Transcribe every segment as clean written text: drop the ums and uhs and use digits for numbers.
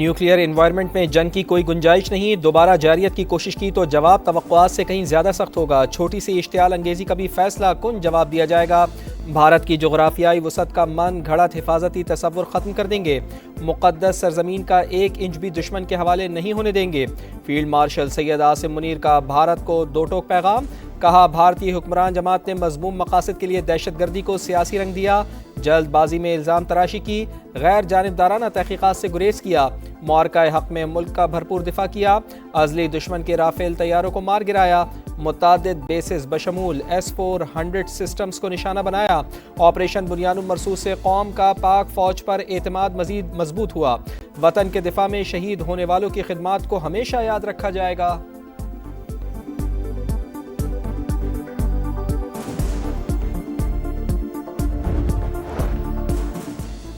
Nuclear environment میں جنگ کی کوئی گنجائش نہیں، دوبارہ جارحیت کی کوشش کی تو جواب توقعات سے کہیں زیادہ سخت ہوگا، چھوٹی سی اشتعال انگیزی کا بھی فیصلہ کن جواب دیا جائے گا، بھارت کی جغرافیائی وسعت کا من گھڑت حفاظتی تصور ختم کر دیں گے، مقدس سرزمین کا 1 انچ بھی دشمن کے حوالے نہیں ہونے دیں گے، فیلڈ مارشل سید عاصم منیر کا بھارت کو دو ٹوک پیغام، کہا بھارتی حکمران جماعت نے مذموم مقاصد کے لیے دہشت گردی کو سیاسی رنگ دیا، جلد بازی میں الزام تراشی کی، غیر جانبدارانہ تحقیقات سے گریز کیا، معرکہ حق میں ملک کا بھرپور دفاع کیا، ازلی دشمن کے رافیل طیاروں کو مار گرایا، متعدد بیسز بشمول S-400 سسٹمز کو نشانہ بنایا، آپریشن بنیان مرصوص سے قوم کا پاک فوج پر اعتماد مزید مضبوط ہوا، وطن کے دفاع میں شہید ہونے والوں کی خدمات کو ہمیشہ یاد رکھا جائے گا۔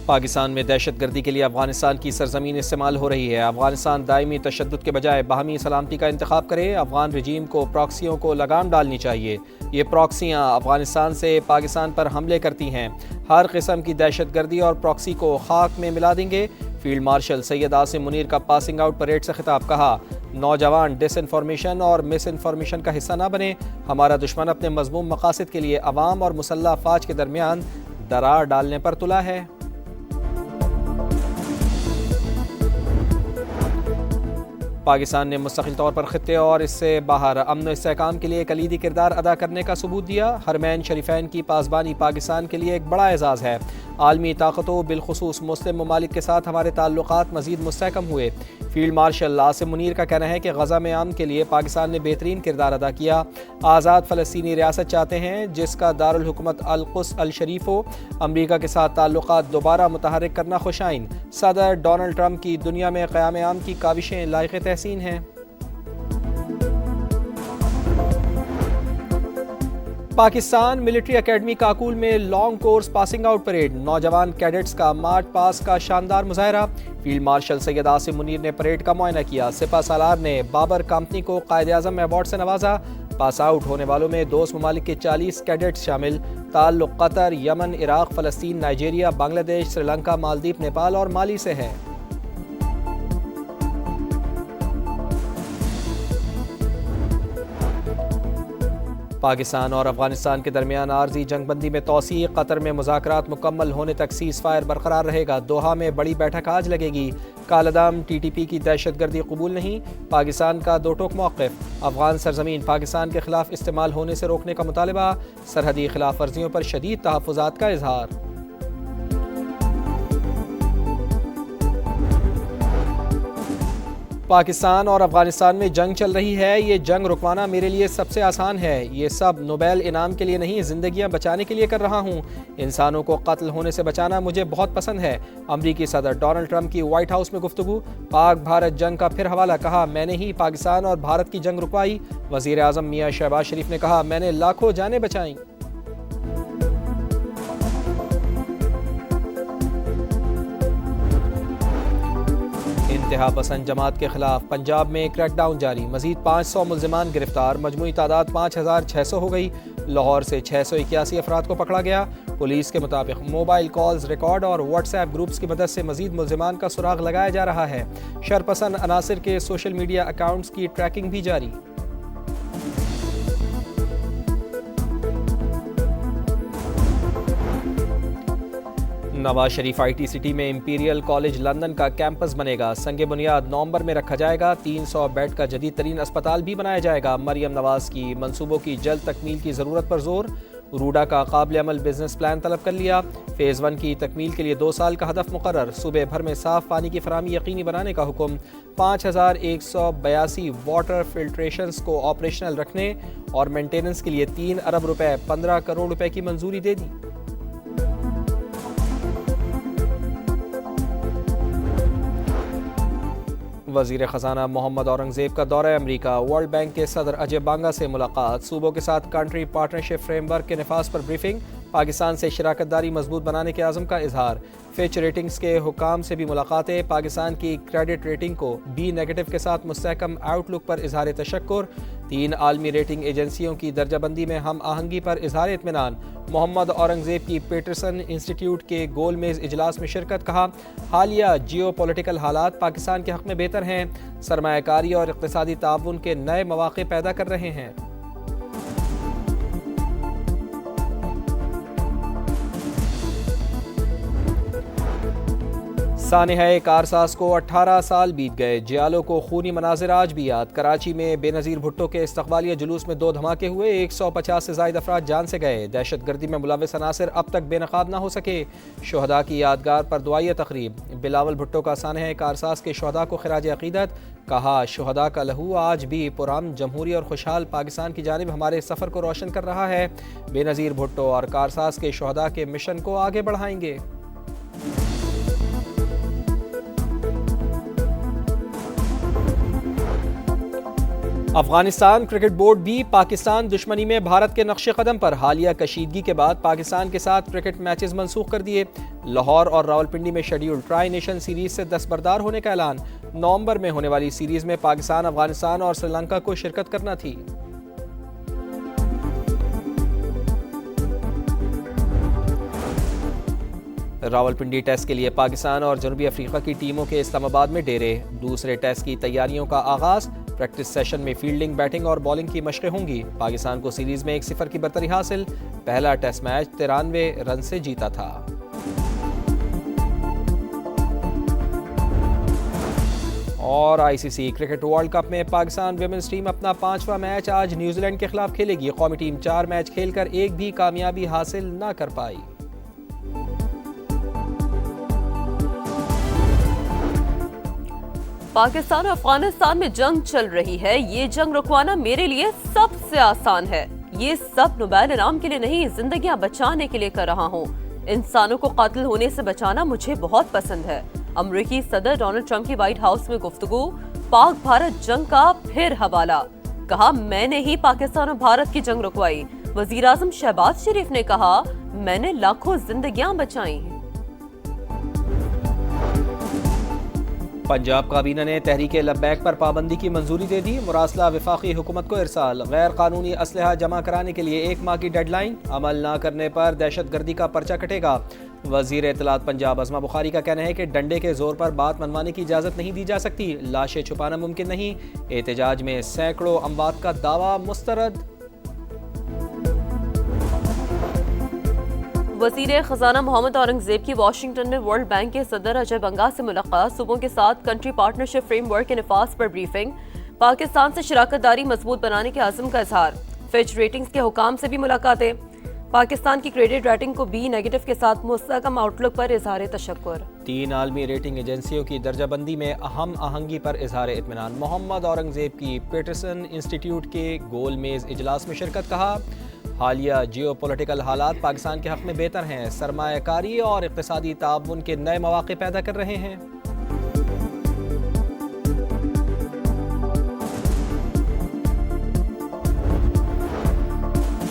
پاکستان میں دہشت گردی کے لیے افغانستان کی سرزمین استعمال ہو رہی ہے، افغانستان دائمی تشدد کے بجائے باہمی سلامتی کا انتخاب کرے، افغان رجیم کو پراکسیوں کو لگام ڈالنی چاہیے، یہ پراکسیاں افغانستان سے پاکستان پر حملے کرتی ہیں، ہر قسم کی دہشت گردی اور پراکسی کو خاک میں ملا دیں گے، فیلڈ مارشل سید عاصم منیر کا پاسنگ آؤٹ پریڈ سے خطاب، کہا نوجوان ڈس انفارمیشن اور مس انفارمیشن کا حصہ نہ بنے، ہمارا دشمن اپنے مذموم مقاصد کے لیے عوام اور مسلح افواج کے درمیان درار ڈالنے پر تلا ہے۔ پاکستان نے مستقل طور پر خطے اور اس سے باہر امن و استحکام کے لیے کلیدی کردار ادا کرنے کا ثبوت دیا، حرمین شریفین کی پاسبانی پاکستان کے لیے ایک بڑا اعزاز ہے، عالمی طاقتوں بالخصوص مسلم ممالک کے ساتھ ہمارے تعلقات مزید مستحکم ہوئے، فیلڈ مارشل عاصم منیر کا کہنا ہے کہ غزہ میں امن کے لیے پاکستان نے بہترین کردار ادا کیا، آزاد فلسطینی ریاست چاہتے ہیں جس کا دارالحکومت القدس الشریف ہو، امریکہ کے ساتھ تعلقات دوبارہ متحرک کرنا خوشائن، صدر ڈونلڈ ٹرمپ کی دنیا میں قیام امن کی کاوشیں لائق تحسین ہیں۔ پاکستان ملٹری اکیڈمی کاکول میں long course passing out parade, نوجوان کیڈٹس کا مارچ پاس کا شاندار مظاہرہ، فیلڈ مارشل سید عاصم منیر نے پریڈ کا معائنہ کیا، سپہ سالار نے بابر کمپنی کو قائد اعظم ایوارڈ سے نوازا، پاس آؤٹ ہونے والوں میں دوست ممالک کے 40 کیڈٹس شامل، تعلق قطر، یمن، عراق، فلسطین، نائجیریا، بنگلہ دیش، سری لنکا، مالدیپ، نیپال اور مالی سے ہے۔ پاکستان اور افغانستان کے درمیان عارضی جنگ بندی میں توسیع، قطر میں مذاکرات مکمل ہونے تک سیز فائر برقرار رہے گا، دوحہ میں بڑی بیٹھک آج لگے گی، کالعدم TTP کی دہشت گردی قبول نہیں، پاکستان کا دو ٹوک موقف، افغان سرزمین پاکستان کے خلاف استعمال ہونے سے روکنے کا مطالبہ، سرحدی خلاف ورزیوں پر شدید تحفظات کا اظہار۔ پاکستان اور افغانستان میں جنگ چل رہی ہے، یہ جنگ رکوانا میرے لیے سب سے آسان ہے، یہ سب نوبیل انعام کے لیے نہیں، زندگیاں بچانے کے لیے کر رہا ہوں، انسانوں کو قتل ہونے سے بچانا مجھے بہت پسند ہے، امریکی صدر ڈونلڈ ٹرمپ کی وائٹ ہاؤس میں گفتگو، پاک بھارت جنگ کا پھر حوالہ، کہا میں نے ہی پاکستان اور بھارت کی جنگ رکوائی، وزیر اعظم میاں شہباز شریف نے کہا میں نے لاکھوں جانیں بچائیں۔ انتہا پسند جماعت کے خلاف پنجاب میں کریک ڈاؤن جاری، مزید 500 ملزمان گرفتار، مجموعی تعداد 5600 ہو گئی، لاہور سے 681 افراد کو پکڑا گیا، پولیس کے مطابق موبائل کالز ریکارڈ اور واٹس ایپ گروپس کی مدد سے مزید ملزمان کا سراغ لگایا جا رہا ہے، شرپسند عناصر کے سوشل میڈیا اکاؤنٹس کی ٹریکنگ بھی جاری۔ نواز شریف IT سٹی میں امپیریل کالج لندن کا کیمپس بنے گا، سنگ بنیاد نومبر میں رکھا جائے گا، 300 بیڈ کا جدید ترین اسپتال بھی بنایا جائے گا، مریم نواز کی منصوبوں کی جلد تکمیل کی ضرورت پر زور، روڈا کا قابل عمل بزنس پلان طلب کر لیا، فیز 1 کی تکمیل کے لیے 2 سال کا ہدف مقرر، صوبے بھر میں صاف پانی کی فراہمی یقینی بنانے کا حکم، 5182 واٹر فلٹریشنز کو آپریشنل رکھنے اور مینٹیننس کے لیے 3 ارب روپے 15 کروڑ روپے کی منظوری دے دی۔ وزیر خزانہ محمد اورنگزیب کا دورہ امریکہ، ورلڈ بینک کے صدر اجے بانگا سے ملاقات، صوبوں کے ساتھ کنٹری پارٹنرشپ فریم ورک کے نفاذ پر بریفنگ، پاکستان سے شراکت داری مضبوط بنانے کے عزم کا اظہار، فچ ریٹنگز کے حکام سے بھی ملاقاتیں، پاکستان کی کریڈٹ ریٹنگ کو B- کے ساتھ مستحکم آؤٹ لک پر اظہار تشکر، 3 عالمی ریٹنگ ایجنسیوں کی درجہ بندی میں ہم آہنگی پر اظہار اطمینان، محمد اورنگزیب کی پیٹرسن انسٹیٹیوٹ کے گول میز اجلاس میں شرکت، کہا حالیہ جیو پولیٹیکل حالات پاکستان کے حق میں بہتر ہیں، سرمایہ کاری اور اقتصادی تعاون کے نئے مواقع پیدا کر رہے ہیں۔ سانحۂ کارساز کو 18 سال بیت گئے، جیالو کو خونی مناظر آج بھی یاد، کراچی میں بے نظیر بھٹو کے استقبالیہ جلوس میں 2 دھماکے ہوئے، 150 سے زائد افراد جان سے گئے، دہشت گردی میں ملوث عناصر اب تک بے نقاب نہ ہو سکے، شہداء کی یادگار پر دعائیہ تقریب، بلاول بھٹو کا سانحۂ کارساز کے شہداء کو خراج عقیدت، کہا شہداء کا لہو آج بھی پرامن جمہوری اور خوشحال پاکستان کی جانب ہمارے سفر کو روشن کر رہا ہے، بے نظیر بھٹو اور کارساز کے شہداء کے مشن کو آگے بڑھائیں گے۔ افغانستان کرکٹ بورڈ بھی پاکستان دشمنی میں بھارت کے نقش قدم پر، حالیہ کشیدگی کے بعد پاکستان کے ساتھ کرکٹ میچز منسوخ کر دیے، لاہور اور راولپنڈی میں شیڈیول ٹرائی نیشن سیریز سے دستبردار ہونے کا اعلان، نومبر میں ہونے والی سیریز میں پاکستان، افغانستان اور سری لنکا کو شرکت کرنا تھی۔ راولپنڈی ٹیسٹ کے لیے پاکستان اور جنوبی افریقہ کی ٹیموں کے اسلام آباد میں ڈیرے، دوسرے ٹیسٹ کی تیاریوں کا آغاز، پریکٹس سیشن میں فیلڈنگ، بیٹنگ اور بالنگ کی مشقیں ہوں گی، پاکستان کو سیریز میں 1-0 کی برتری حاصل، پہلا ٹیسٹ میچ 93 رن سے جیتا تھا۔ اور آئی سی سی کرکٹ ورلڈ کپ میں پاکستان ویمنز ٹیم اپنا 5واں میچ آج نیوزی لینڈ کے خلاف کھیلے گی، قومی ٹیم 4 میچ کھیل کر ایک بھی کامیابی حاصل نہ کر پائی۔ پاکستان اور افغانستان میں جنگ چل رہی ہے، یہ جنگ رکوانا میرے لیے سب سے آسان ہے، یہ سب نوبیل انعام کے لیے نہیں، زندگیاں بچانے کے لیے کر رہا ہوں، انسانوں کو قتل ہونے سے بچانا مجھے بہت پسند ہے۔ امریکی صدر ڈونلڈ ٹرمپ کی وائٹ ہاؤس میں گفتگو، پاک بھارت جنگ کا پھر حوالہ، کہا میں نے ہی پاکستان اور بھارت کی جنگ رکوائی، وزیراعظم شہباز شریف نے کہا میں نے لاکھوں زندگیاں بچائیں۔ پنجاب کابینہ نے تحریک لبیک پر پابندی کی منظوری دے دی، مراسلہ وفاقی حکومت کو ارسال، غیر قانونی اسلحہ جمع کرانے کے لیے 1 ماہ کی ڈیڈ لائن، عمل نہ کرنے پر دہشت گردی کا پرچہ کٹے گا۔ وزیر اطلاعات پنجاب عظمہ بخاری کا کہنا ہے کہ ڈنڈے کے زور پر بات منوانے کی اجازت نہیں دی جا سکتی، لاشیں چھپانا ممکن نہیں، احتجاج میں سینکڑوں اموات کا دعویٰ مسترد۔ وزیر خزانہ محمد اورنگزیب کی واشنگٹن میں ورلڈ بینک کے صدر اجے بنگا سے ملاقات، صوبوں کے ساتھ کنٹری پارٹنرشپ فریم ورک کے نفاذ پر بریفنگ، پاکستان سے شراکت داری مضبوط بنانے کے عزم کا اظہار، فچ ریٹنگز کے حکام سے بھی ملاقاتیں، پاکستان کی کریڈٹ ریٹنگ کو B- کے ساتھ مستحکم آؤٹ لک پر اظہار تشکر۔ 3 عالمی ریٹنگ ایجنسیوں کی درجہ بندی میں اہم آہنگی پر اظہار اطمینان، محمد اورنگزیب کی پیٹرسن انسٹیٹیوٹ کے گول میز اجلاس میں شرکت، کہا حالیہ جیو پولیٹیکل حالات پاکستان کے حق میں بہتر ہیں، سرمایہ کاری اور اقتصادی تعاون کے نئے مواقع پیدا کر رہے ہیں۔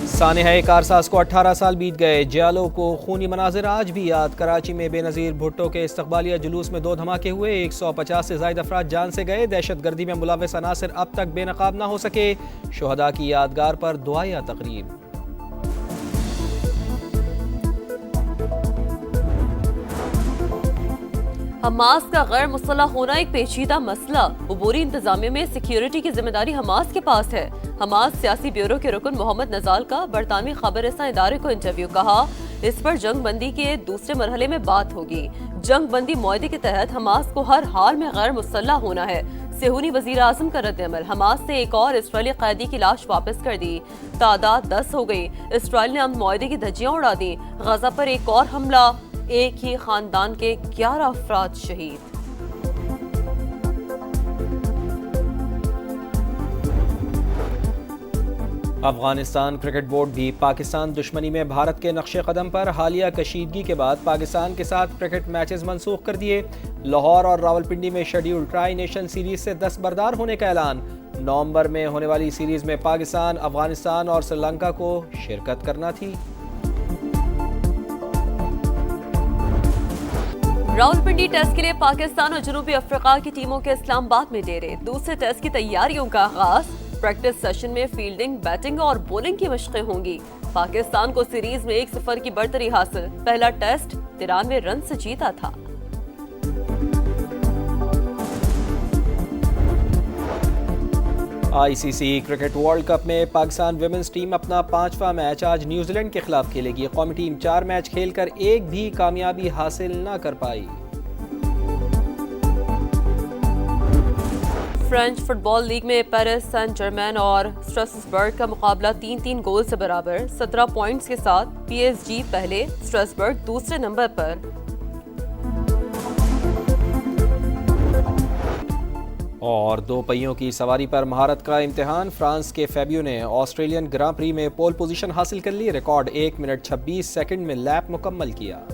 سانحۂ کارساز کو 18 سال بیت گئے، جیالو کو خونی مناظر آج بھی یاد، کراچی میں بے نظیر بھٹو کے استقبالیہ جلوس میں 2 دھماکے ہوئے، 150 سے زائد افراد جان سے گئے، دہشت گردی میں ملوث عناصر اب تک بے نقاب نہ ہو سکے، شہداء کی یادگار پر دعائیہ تقریب۔ حماس کا غیر مسلح ہونا ایک پیچیدہ مسئلہ، عبوری انتظامیہ میں سیکیورٹی کی ذمہ داری حماس کے پاس ہے، حماس سیاسی بیورو کے رکن محمد نزال کا برطانوی خبر رساں ادارے کو انٹرویو، کہا اس پر جنگ بندی کے دوسرے مرحلے میں بات ہوگی، جنگ بندی معاہدے کے تحت حماس کو ہر حال میں غیر مسلح ہونا ہے، صہیونی وزیر اعظم کا رد عمل، حماس سے ایک اور اسرائیلی قیدی کی لاش واپس کر دی، تعداد 10 ہو گئی، اسرائیل نے امن معاہدے کی دھجیاں اڑا دی، غزہ پر ایک اور حملہ، ایک ہی خاندان کے 11 افراد شہید۔ افغانستان کرکٹ بورڈ بھی پاکستان دشمنی میں بھارت کے نقش قدم پر، حالیہ کشیدگی کے بعد پاکستان کے ساتھ کرکٹ میچز منسوخ کر دیے، لاہور اور راولپنڈی میں شیڈیول ٹرائی نیشن سیریز سے دستبردار ہونے کا اعلان، نومبر میں ہونے والی سیریز میں پاکستان، افغانستان اور سری لنکا کو شرکت کرنا تھی۔ راولپنڈی ٹیسٹ کے لیے پاکستان اور جنوبی افریقہ کی ٹیموں کے اسلام آباد میں ڈیرے، دوسرے ٹیسٹ کی تیاریوں کا آغاز، پریکٹس سیشن میں فیلڈنگ، بیٹنگ اور بولنگ کی مشقیں ہوں گی۔ پاکستان کو سیریز میں 1-0 کی برتری حاصل، پہلا ٹیسٹ 93 رن سے جیتا تھا۔ آئی سی سی کرکٹ ورلڈ کپ میں پاکستان ویمنز ٹیم اپنا 5واں میچ آج نیوزی لینڈ کے خلاف کھیلے گی۔ قومی ٹیم 4 میچ کھیل کر ایک بھی کامیابی حاصل نہ کر پائی۔ فرینچ فٹ بال لیگ میں پیرس سین جرمین اور اسٹراسبرگ کا مقابلہ 3-3 گول سے برابر، 17 پوائنٹس کے ساتھ پی ایس جی پہلے، اسٹراسبرگ دوسرے نمبر پر۔ اور 2 پہیوں کی سواری پر مہارت کا امتحان، فرانس کے فیبیو نے آسٹریلین گراں پری میں پول پوزیشن حاصل کر لی، ریکارڈ 1 منٹ 26 سیکنڈ میں لیپ مکمل کیا۔